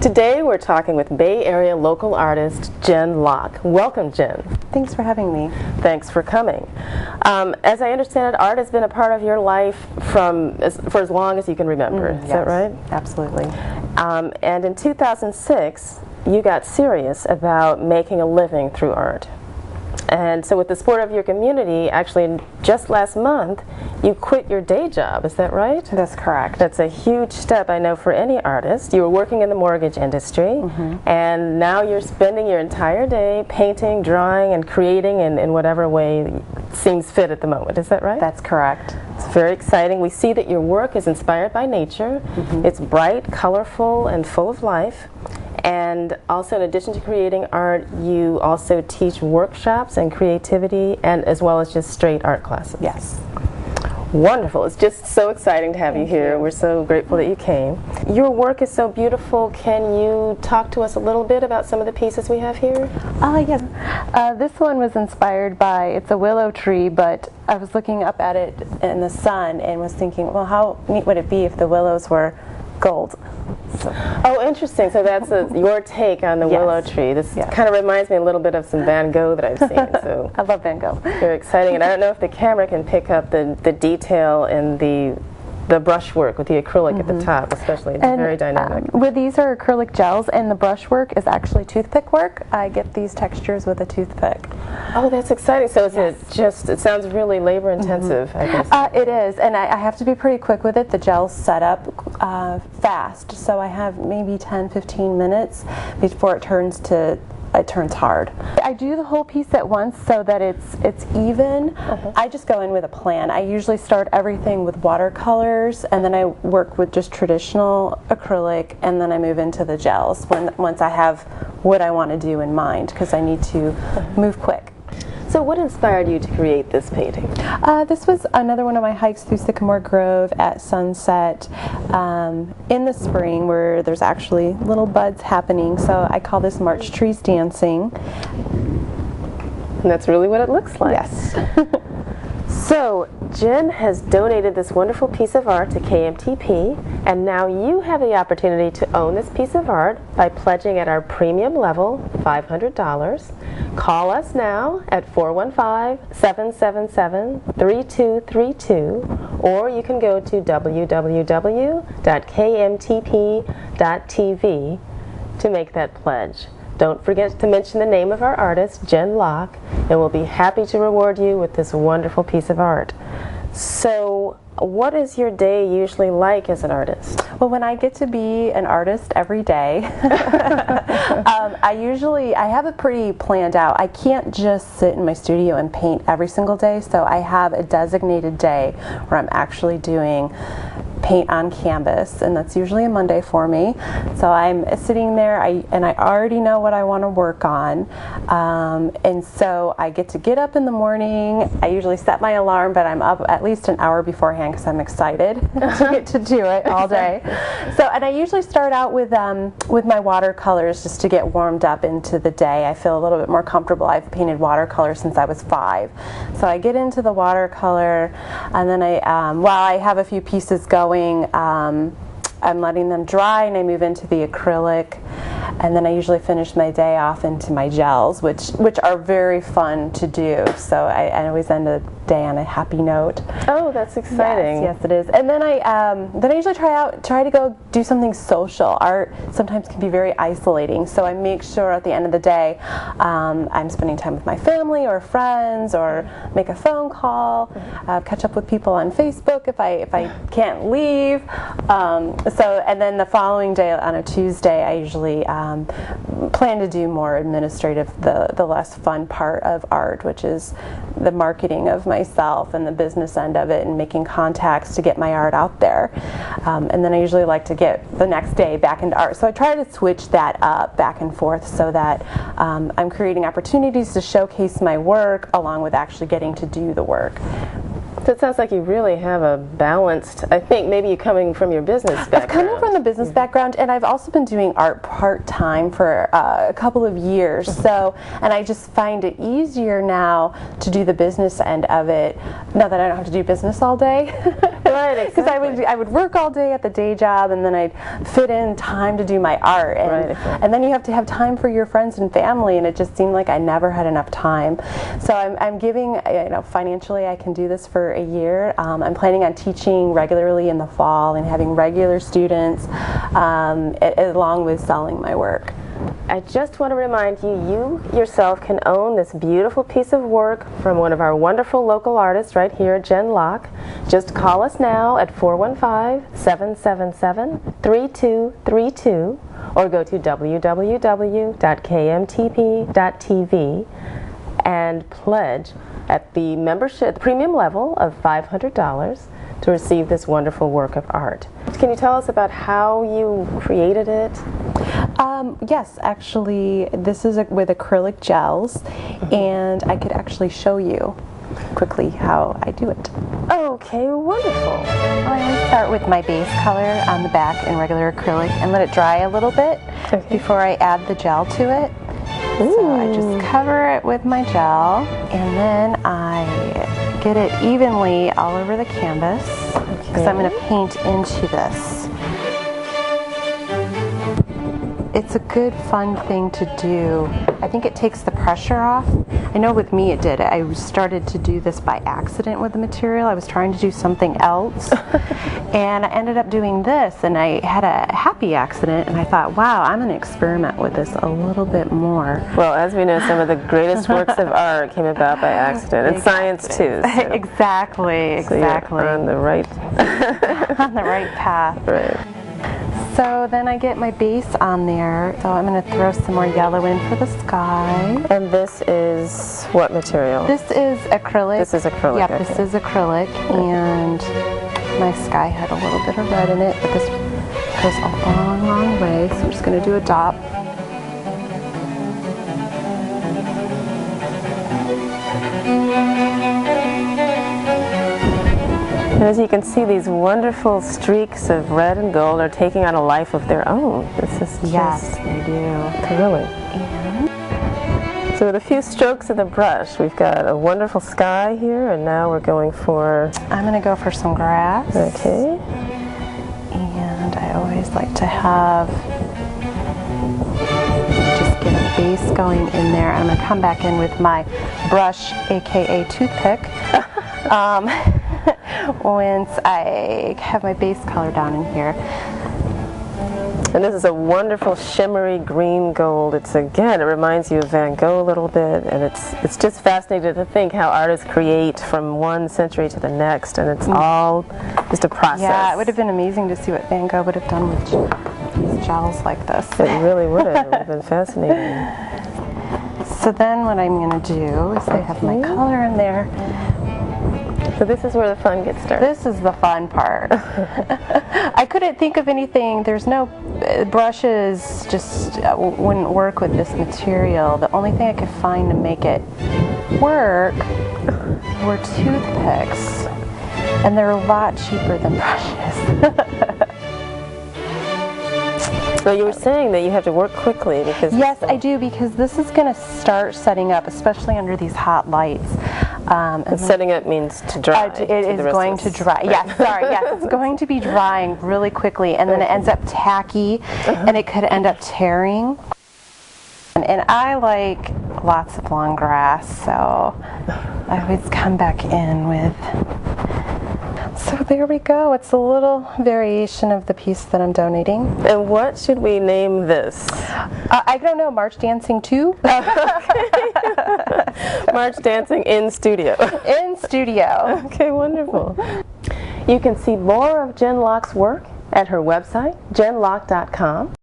Today we're talking with Bay Area local artist Jen Locke. Welcome, Jen. Thanks for having me. Thanks for coming. As I understand it, art has been a part of your life for as long as you can remember. Is that right? Absolutely. And in 2006, you got serious about making a living through art. And so with the support of your community, actually just last month, you quit your day job. Is that right? That's correct. That's a huge step, I know, for any artist. You were working in the mortgage industry, and now you're spending your entire day painting, drawing, and creating in whatever way seems fit at the moment. Is that right? That's correct. It's very exciting. We see that your work is inspired by nature. It's bright, colorful, and full of life. And also, in addition to creating art, you also teach workshops and creativity, and as well as just straight art classes. Yes. Wonderful. It's just so exciting to have you here. We're so grateful that you came. Your work is so beautiful. Can you talk to us a little bit about some of the pieces we have here? Yes. This one was inspired by, it's a willow tree, but I was looking up at it in the sun and was thinking, well, how neat would it be if the willows were gold? Oh, interesting. So that's your take on the willow tree. This kind of reminds me a little bit of some Van Gogh that I've seen. So I love Van Gogh. Very exciting. And I don't know if the camera can pick up the detail in the brushwork with the acrylic at the top, especially. It's very dynamic. With these are acrylic gels, and the brushwork is actually toothpick work. I get these textures with a toothpick. Oh, that's exciting. So it sounds really labor intensive, I guess. It is, and I have to be pretty quick with it. The gel's set up fast, so I have maybe 10-15 minutes before it turns hard. I do the whole piece at once so that it's even. I just go in with a plan. I usually start everything with watercolors, and then I work with just traditional acrylic, and then I move into the gels once I have what I want to do in mind, because I need to move quick. So what inspired you to create this painting? This was another one of my hikes through Sycamore Grove at sunset in the spring, where there's actually little buds happening. So I call this March Trees Dancing. And that's really what it looks like. Yes. So Jen has donated this wonderful piece of art to KMTP, and now you have the opportunity to own this piece of art by pledging at our premium level, $500. Call us now at 415-777-3232, or you can go to www.kmtp.tv to make that pledge. Don't forget to mention the name of our artist, Jen Locke, and we'll be happy to reward you with this wonderful piece of art. So, what is your day usually like as an artist? Well, when I get to be an artist every day, I have it pretty planned out. I can't just sit in my studio and paint every single day, so I have a designated day where I'm actually doing paint on canvas, and that's usually a Monday for me. So I'm sitting there and I already know what I want to work on, and so I get up in the morning. I usually set my alarm, but I'm up at least an hour beforehand because I'm excited to get to do it all day. So, and I usually start out with my watercolors just to get warmed up into the day. I feel a little bit more comfortable. I've painted watercolor since I was 5, so I get into the watercolor, and then while I have a few pieces going, I'm letting them dry, and I move into the acrylic, and then I usually finish my day off into my gels, which are very fun to do. So I always end the day on a happy note. Oh, that's exciting. Yes, it is. And then I usually try to go do something social. Art sometimes can be very isolating, so I make sure at the end of the day I'm spending time with my family or friends, or make a phone call, catch up with people on Facebook if I can't leave. And then the following day on a Tuesday, I usually plan to do more administrative, the less fun part of art, which is the marketing of myself and the business end of it, and making contacts to get my art out there. And then I usually like to get the next day back into art. So I try to switch that up back and forth so that I'm creating opportunities to showcase my work along with actually getting to do the work. So it sounds like you really have a balanced, I think maybe you coming from your business background. I've coming from the business background, and I've also been doing art part-time for a couple of years. So, and I just find it easier now to do the business end of it, now that I don't have to do business all day. Right, Because I would work all day at the day job, and then I'd fit in time to do my art, and, Right, exactly. and then you have to have time for your friends and family, and it just seemed like I never had enough time. So I'm giving, financially I can do this for a year. I'm planning on teaching regularly in the fall and having regular students, along with selling my work. I just want to remind you, you yourself can own this beautiful piece of work from one of our wonderful local artists right here at Jen Locke. Just call us now at 415-777-3232 or go to www.kmtp.tv and pledge at the membership, the premium level of $500 to receive this wonderful work of art. Can you tell us about how you created it? Yes, actually, this is with acrylic gels, and I could actually show you quickly how I do it. Okay, wonderful. I always start with my base color on the back in regular acrylic and let it dry a little bit before I add the gel to it. So I just cover it with my gel, and then I get it evenly all over the canvas because I'm going to paint into this. It's a good, fun thing to do. I think it takes the pressure off. I know with me it did. I started to do this by accident with the material. I was trying to do something else, and I ended up doing this, and I had a happy accident, and I thought, wow, I'm going to experiment with this a little bit more. Well, as we know, some of the greatest works of art came about by accident, and science too. So. Exactly. So you're on the right on the right path. Right. So then I get my base on there. So I'm going to throw some more yellow in for the sky. And this is what material? This is acrylic. This is acrylic. Yep, this is acrylic, and my sky had a little bit of red in it, but this goes a long, long way. So I'm just going to do a dot. And as you can see, these wonderful streaks of red and gold are taking on a life of their own. This is Yes, they do. thrilling. So with a few strokes of the brush, we've got a wonderful sky here, and now we're going for... I'm going to go for some grass. Okay. And I always like to have, just get a base going in there. I'm going to come back in with my brush, aka toothpick. Once I have my base color down in here. And this is a wonderful shimmery green gold. It's, again, it reminds you of Van Gogh a little bit, and it's just fascinating to think how artists create from one century to the next, and it's all just a process. Yeah, it would have been amazing to see what Van Gogh would have done with these gels like this. It really would have. It would have been fascinating. So then what I'm going to do is I have my color in there. So this is where the fun gets started. This is the fun part. I couldn't think of anything. There's no brushes, just wouldn't work with this material. The only thing I could find to make it work were toothpicks, and they're a lot cheaper than brushes. So you were saying that you have to work quickly because... Yes, I do, because this is going to start setting up, especially under these hot lights. And setting up means to dry. It is going to dry. Yes, sorry. Yes, it's going to be drying really quickly, and then it ends up tacky, and it could end up tearing. And I like lots of long grass, so I always come back in with... So there we go. It's a little variation of the piece that I'm donating. And what should we name this? I don't know. March Dancing 2? March Dancing in Studio. In studio. Okay, wonderful. You can see more of Jen Locke's work at her website, jenlocke.com.